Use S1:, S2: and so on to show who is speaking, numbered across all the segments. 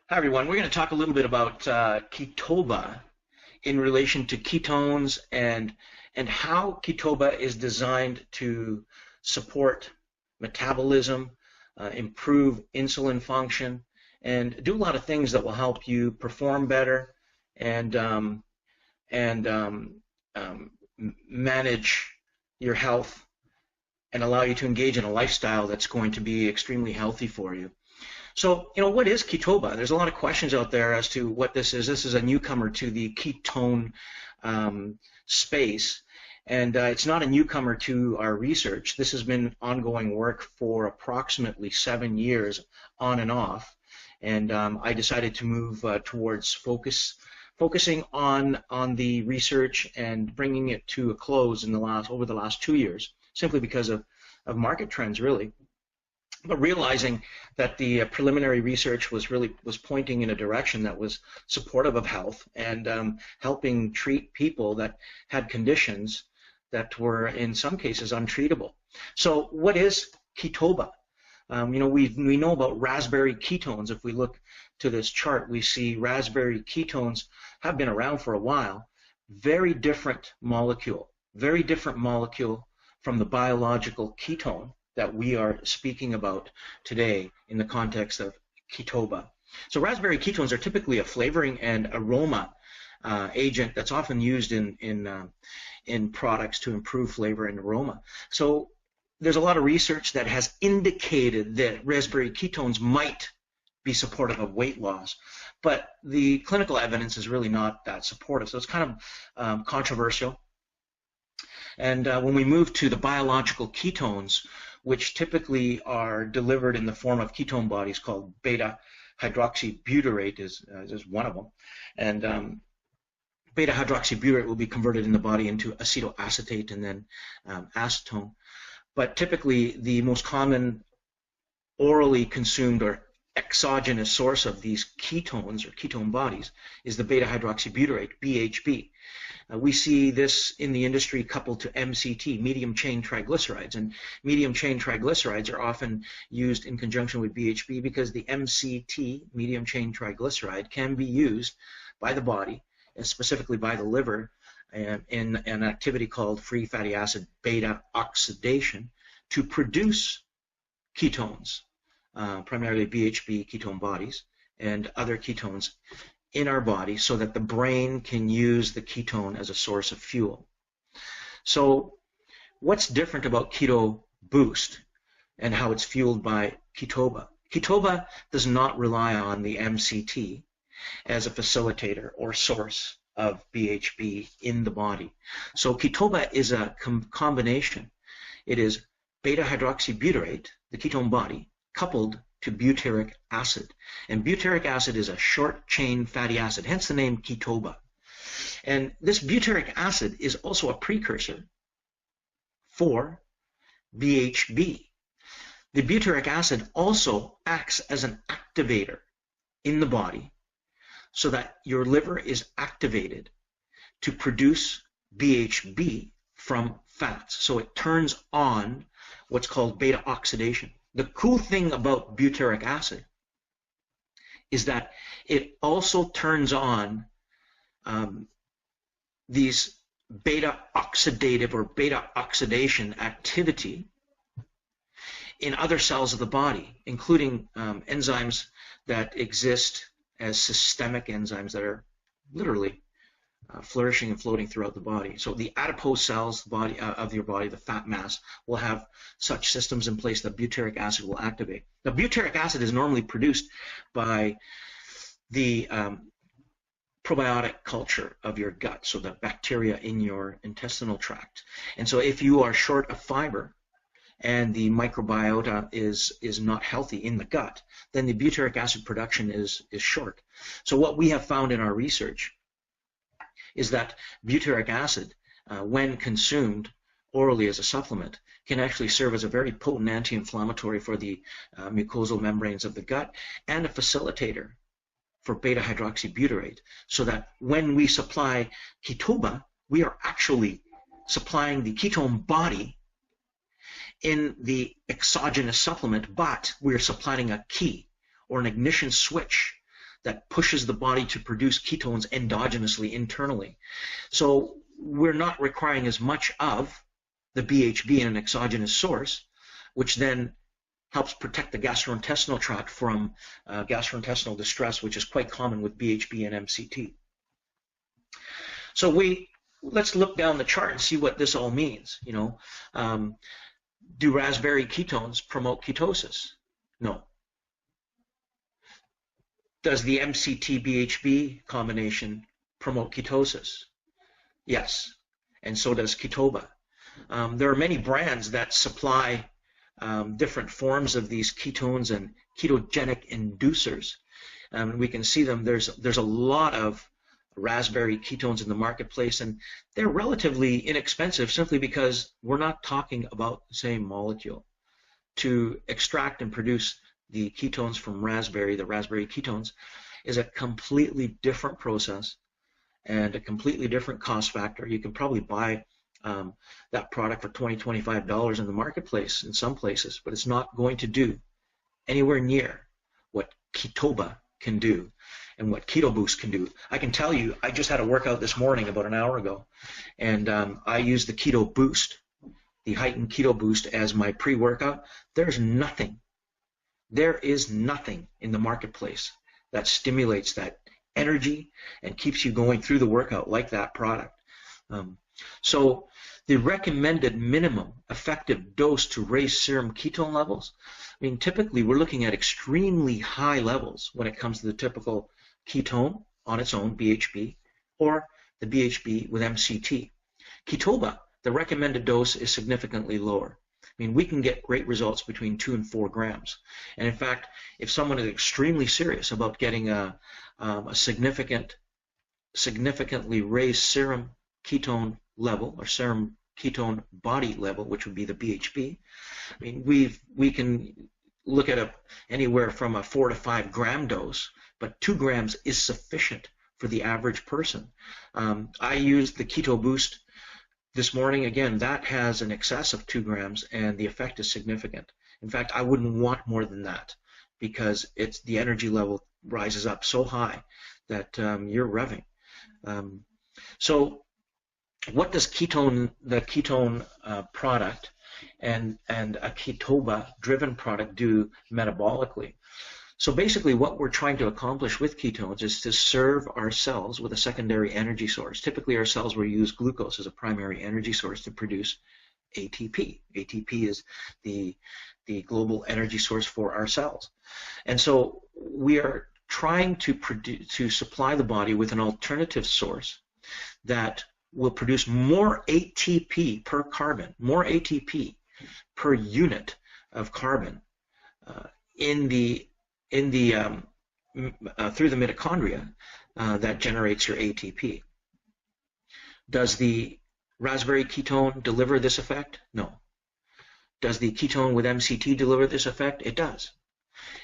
S1: Hi everyone, we're going to talk a little bit about KetoBoost in relation to ketones and how KetoBoost is designed to support metabolism, improve insulin function, and do a lot of things that will help you perform better and manage your health and allow you to engage in a lifestyle that's going to be extremely healthy for you. So, what is KetoBoost? There's a lot of questions out there as to what this is. This is a newcomer to the ketone space, and it's not a newcomer to our research. This has been ongoing work for approximately 7 years, on and off, and I decided to move towards focusing on the research and bringing it to a close over the last 2 years, simply because of market trends, really. But realizing that the preliminary research was pointing in a direction that was supportive of health and helping treat people that had conditions that were in some cases untreatable. So what is KetoBoost? We know about raspberry ketones. If we look to this chart, we see raspberry ketones have been around for a while. Very different molecule from the biological ketone that we are speaking about today in the context of KetoBoost. So raspberry ketones are typically a flavoring and aroma agent that's often used in products to improve flavor and aroma. So there's a lot of research that has indicated that raspberry ketones might be supportive of weight loss, but the clinical evidence is really not that supportive. So it's kind of controversial. And when we move to the biological ketones, which typically are delivered in the form of ketone bodies called beta-hydroxybutyrate is one of them. And beta-hydroxybutyrate will be converted in the body into acetoacetate and then acetone. But typically the most common orally consumed or exogenous source of these ketones or ketone bodies is the beta-hydroxybutyrate, BHB. We see this in the industry coupled to MCT, medium-chain triglycerides, and medium-chain triglycerides are often used in conjunction with BHB because the MCT, medium-chain triglyceride, can be used by the body, and specifically by the liver, in an activity called free fatty acid beta oxidation to produce ketones, primarily BHB ketone bodies and other ketones in our body so that the brain can use the ketone as a source of fuel. So what's different about KetoBoost and how it's fueled by KetoBoost? KetoBoost does not rely on the MCT as a facilitator or source of BHB in the body. So KetoBoost is a combination. It is beta-hydroxybutyrate, the ketone body, coupled to butyric acid. And butyric acid is a short-chain fatty acid, hence the name KetoBoost. And this butyric acid is also a precursor for BHB. The butyric acid also acts as an activator in the body so that your liver is activated to produce BHB from fats. So it turns on what's called beta oxidation. The cool thing about butyric acid is that it also turns on these beta oxidative or beta oxidation activity in other cells of the body, including enzymes that exist as systemic enzymes that are literally flourishing and floating throughout the body. So the adipose cells of your body, the fat mass, will have such systems in place that butyric acid will activate. Now, butyric acid is normally produced by the probiotic culture of your gut, so the bacteria in your intestinal tract. And so if you are short of fiber and the microbiota is not healthy in the gut, then the butyric acid production is short. So what we have found in our research is that butyric acid, when consumed orally as a supplement, can actually serve as a very potent anti-inflammatory for the mucosal membranes of the gut and a facilitator for beta-hydroxybutyrate, so that when we supply KetoBoost, we are actually supplying the ketone body in the exogenous supplement, but we're supplying a key or an ignition switch that pushes the body to produce ketones endogenously, internally. So we're not requiring as much of the BHB in an exogenous source, which then helps protect the gastrointestinal tract from gastrointestinal distress, which is quite common with BHB and MCT. So let's look down the chart and see what this all means. Do raspberry ketones promote ketosis? No. Does the MCT-BHB combination promote ketosis? Yes, and so does KetoBoost. There are many brands that supply different forms of these ketones and ketogenic inducers. We can see them. There's a lot of raspberry ketones in the marketplace, and they're relatively inexpensive simply because we're not talking about the same molecule. To extract and produce the ketones from raspberry, the raspberry ketones, is a completely different process and a completely different cost factor. You can probably buy that product for $20, $25 in the marketplace in some places, but it's not going to do anywhere near what KetoBoost can do and what KetoBoost can do. I can tell you, I just had a workout this morning about an hour ago, and I used the KetoBoost, the Hyten KetoBoost, as my pre-workout. There is nothing in the marketplace that stimulates that energy and keeps you going through the workout like that product. So the recommended minimum effective dose to raise serum ketone levels, typically we're looking at extremely high levels when it comes to the typical ketone on its own, BHB, or the BHB with MCT. KetoBoost, the recommended dose is significantly lower. We can get great results between 2 and 4 grams. And in fact, if someone is extremely serious about getting a significantly raised serum ketone level or serum ketone body level, which would be the BHB, we can look at anywhere from a 4 to 5 gram dose, but 2 grams is sufficient for the average person. I used the KetoBoost this morning. Again, that has an excess of 2 grams, and the effect is significant. In fact, I wouldn't want more than that because the energy level rises up so high that you're revving. So what does the ketone product and a KetoBoost-driven product do metabolically? So basically what we're trying to accomplish with ketones is to serve our cells with a secondary energy source. Typically our cells will use glucose as a primary energy source to produce ATP. ATP is the global energy source for our cells. And so we are trying to supply the body with an alternative source that will produce more ATP per carbon, more ATP per unit of carbon through the mitochondria that generates your ATP. Does the raspberry ketone deliver this effect? No. Does the ketone with MCT deliver this effect? It does.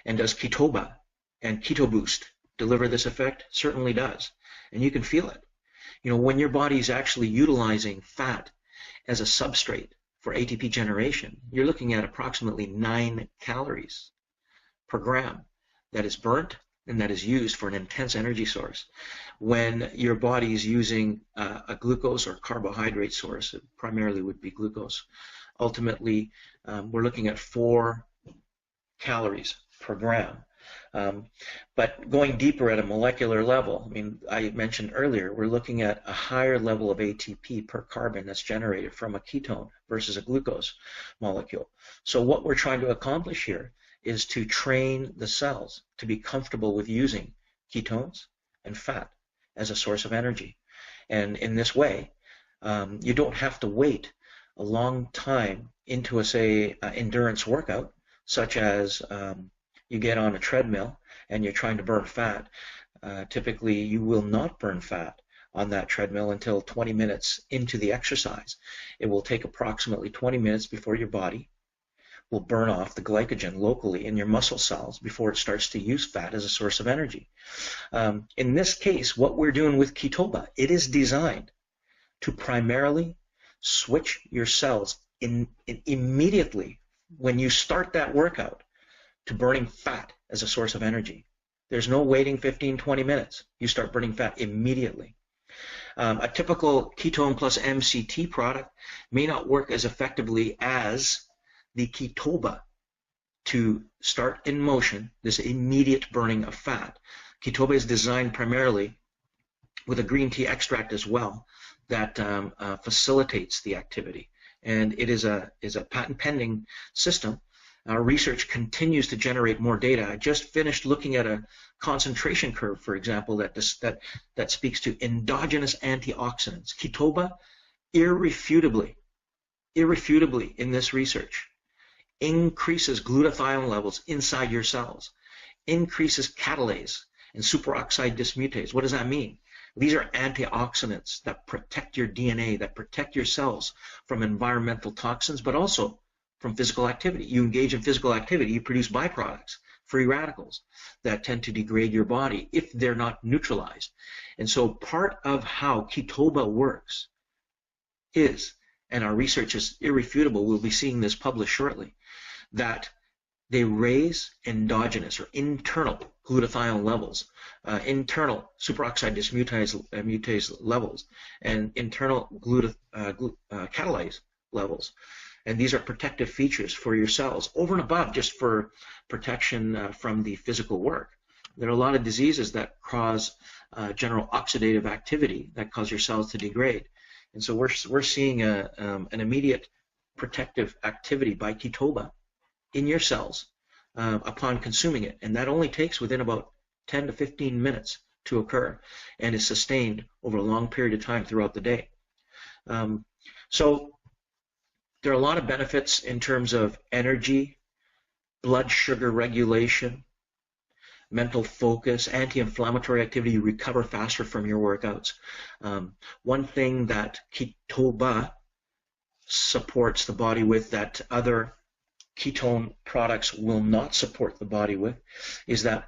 S1: And does KetoBoost and KetoBoost deliver this effect? Certainly does. And you can feel it. When your body is actually utilizing fat as a substrate for ATP generation, you're looking at approximately 9 calories per gram that is burnt and that is used for an intense energy source. When your body is using a glucose or carbohydrate source, it primarily would be glucose. Ultimately, we're looking at 4 calories per gram. But going deeper at a molecular level, I mentioned earlier, we're looking at a higher level of ATP per carbon that's generated from a ketone versus a glucose molecule. So what we're trying to accomplish here is to train the cells to be comfortable with using ketones and fat as a source of energy. And in this way, you don't have to wait a long time into a, endurance workout, such as you get on a treadmill and you're trying to burn fat. Typically, you will not burn fat on that treadmill until 20 minutes into the exercise. It will take approximately 20 minutes before your body will burn off the glycogen locally in your muscle cells before it starts to use fat as a source of energy. In this case, what we're doing with KetoBoost, it is designed to primarily switch your cells immediately when you start that workout to burning fat as a source of energy. There's no waiting 15, 20 minutes. You start burning fat immediately. A typical ketone plus MCT product may not work as effectively as the KetoBoost to start in motion this immediate burning of fat. KetoBoost is designed primarily with a green tea extract as well that facilitates the activity, and it is a patent pending system. Our research continues to generate more data. I just finished looking at a concentration curve, for example, that speaks to endogenous antioxidants. KetoBoost irrefutably in this research increases glutathione levels inside your cells, increases catalase and superoxide dismutase. What does that mean? These are antioxidants that protect your DNA, that protect your cells from environmental toxins, but also from physical activity. You engage in physical activity, you produce byproducts, free radicals, that tend to degrade your body if they're not neutralized. And so part of how KetoBoost works is, and our research is irrefutable, we'll be seeing this published shortly, that they raise endogenous or internal glutathione levels, internal superoxide dismutase levels, and internal catalase levels. And these are protective features for your cells over and above just for protection from the physical work. There are a lot of diseases that cause general oxidative activity that cause your cells to degrade. And so we're seeing an immediate protective activity by KetoBoost in your cells upon consuming it. And that only takes within about 10 to 15 minutes to occur and is sustained over a long period of time throughout the day. So there are a lot of benefits in terms of energy, blood sugar regulation, mental focus, anti-inflammatory activity. You recover faster from your workouts. One thing that KetoBoost supports the body with that other ketone products will not support the body with is that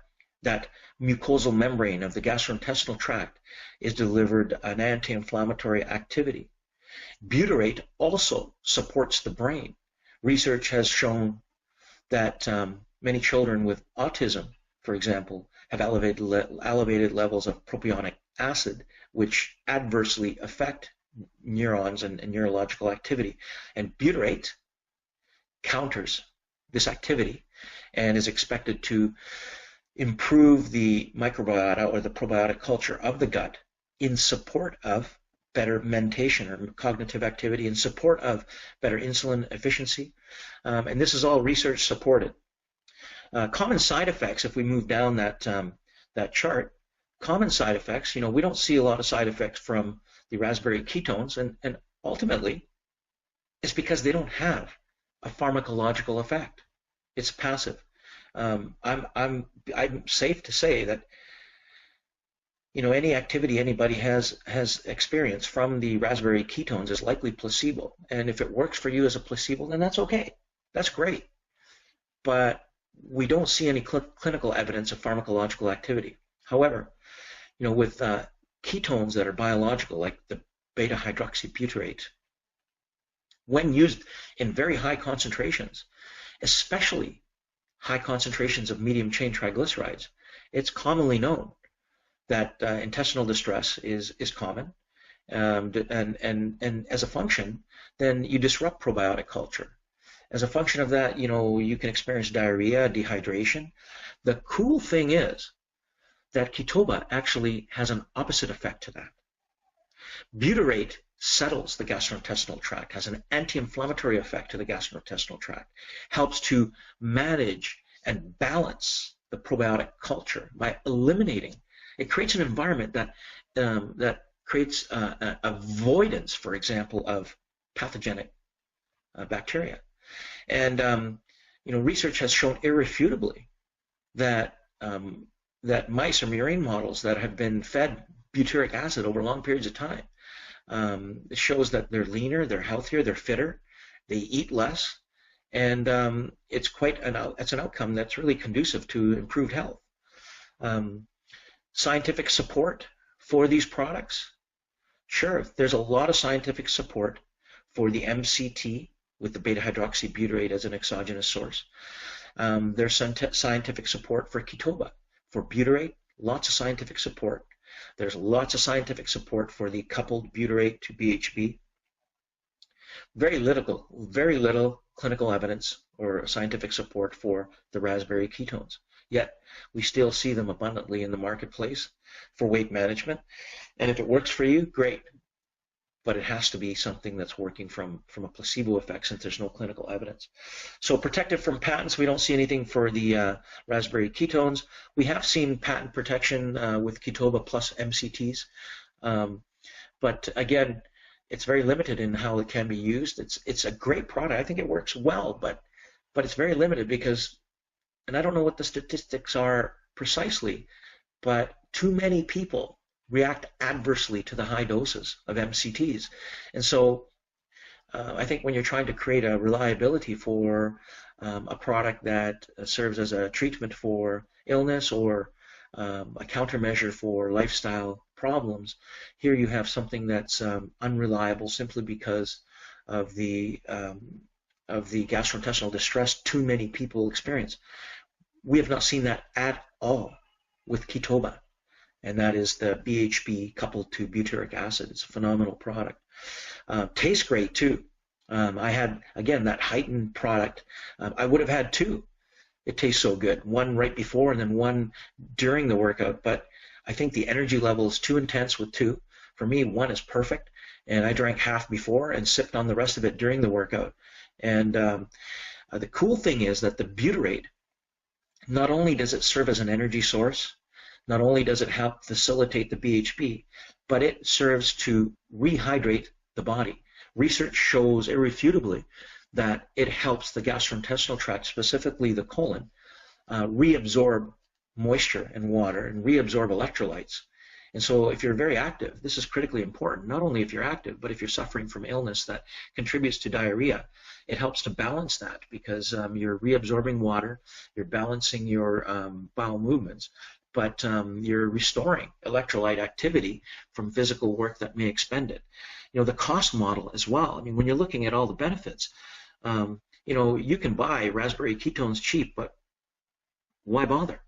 S1: mucosal membrane of the gastrointestinal tract is delivered an anti-inflammatory activity. Butyrate also supports the brain. Research has shown that many children with autism, for example, have elevated levels of propionic acid, which adversely affect neurons and neurological activity. And butyrate counters this activity and is expected to improve the microbiota or the probiotic culture of the gut in support of better mentation or cognitive activity, in support of better insulin efficiency. And this is all research supported. Common side effects, if we move down that chart, common side effects, we don't see a lot of side effects from the raspberry ketones, and ultimately it's because they don't have a pharmacological effect. It's passive. I'm safe to say that any activity anybody has experienced from the raspberry ketones is likely placebo. And if it works for you as a placebo, then that's okay. That's great. But we don't see any clinical evidence of pharmacological activity. However, with ketones that are biological, like the beta-hydroxybutyrate, when used in very high concentrations, especially high concentrations of medium-chain triglycerides, it's commonly known that intestinal distress is common, and as a function, then you disrupt probiotic culture. As a function of that, you can experience diarrhea, dehydration. The cool thing is that KetoBoost actually has an opposite effect to that. Butyrate settles the gastrointestinal tract, has an anti-inflammatory effect to the gastrointestinal tract, helps to manage and balance the probiotic culture by eliminating. It creates an environment that creates avoidance, for example, of pathogenic bacteria. And research has shown irrefutably that mice or murine models that have been fed butyric acid over long periods of time, it shows that they're leaner, they're healthier, they're fitter, they eat less, and it's an outcome that's really conducive to improved health. Scientific support for these products? Sure, there's a lot of scientific support for the MCT with the beta-hydroxybutyrate as an exogenous source. There's some scientific support for KetoBoost for butyrate, lots of scientific support. There's lots of scientific support for the coupled butyrate to BHB. Very little clinical evidence or scientific support for the raspberry ketones. Yet we still see them abundantly in the marketplace for weight management. And if it works for you, great. But it has to be something that's working from a placebo effect, since there's no clinical evidence. So protected from patents, we don't see anything for the raspberry ketones. We have seen patent protection with KetoBa plus MCTs. But again, it's very limited in how it can be used. It's a great product. I think it works well, but it's very limited because, and I don't know what the statistics are precisely, but too many people react adversely to the high doses of MCTs. And so I think when you're trying to create a reliability for a product that serves as a treatment for illness or a countermeasure for lifestyle problems, here you have something that's unreliable simply because of the gastrointestinal distress too many people experience. We have not seen that at all with KetoBa, and that is the BHB coupled to butyric acid. It's a phenomenal product. Tastes great too. I had, again, that Hyten product. I would have had two. It tastes so good. One right before and then one during the workout, but I think the energy level is too intense with two. For me, one is perfect, and I drank half before and sipped on the rest of it during the workout. And the cool thing is that the butyrate, not only does it serve as an energy source, not only does it help facilitate the BHB, but it serves to rehydrate the body. Research shows irrefutably that it helps the gastrointestinal tract, specifically the colon, reabsorb moisture and water and reabsorb electrolytes. And so if you're very active, this is critically important, not only if you're active, but if you're suffering from illness that contributes to diarrhea. It helps to balance that because you're reabsorbing water, you're balancing your bowel movements, but you're restoring electrolyte activity from physical work that may expend it. You know, the cost model as well. I mean, when you're looking at all the benefits, you know, you can buy raspberry ketones cheap, but why bother?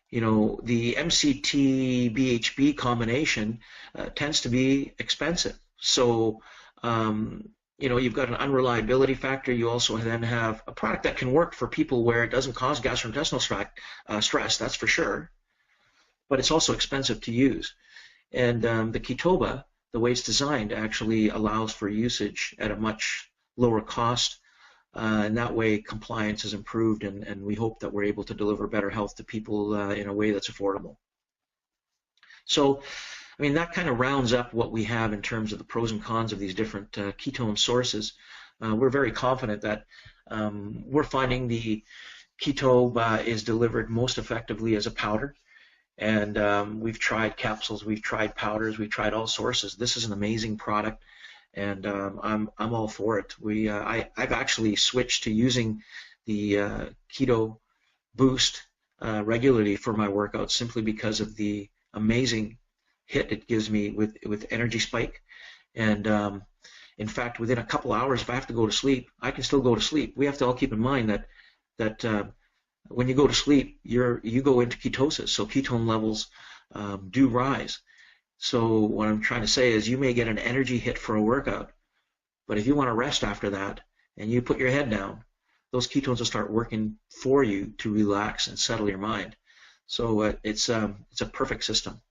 S1: You know, the MCT-BHB combination tends to be expensive. So, you know, you've got an unreliability factor. You also then have a product that can work for people where it doesn't cause gastrointestinal stress, that's for sure, but it's also expensive to use. And the KetoBa, the way it's designed, actually allows for usage at a much lower cost. And that way compliance is improved, and we hope that we're able to deliver better health to people in a way that's affordable. So, I mean, that kind of rounds up what we have in terms of the pros and cons of these different ketone sources. We're very confident that we're finding the KetoBa is delivered most effectively as a powder. And we've tried capsules, we've tried powders, we've tried all sources. This is an amazing product. And I'm all for it. I've actually switched to using the KetoBoost regularly for my workouts simply because of the amazing hit it gives me with energy spike. And in fact, within a couple hours, if I have to go to sleep, I can still go to sleep. We have to all keep in mind that when you go to sleep, you go into ketosis, so ketone levels do rise. So what I'm trying to say is you may get an energy hit for a workout, but if you want to rest after that and you put your head down, those ketones will start working for you to relax and settle your mind. So it's a perfect system.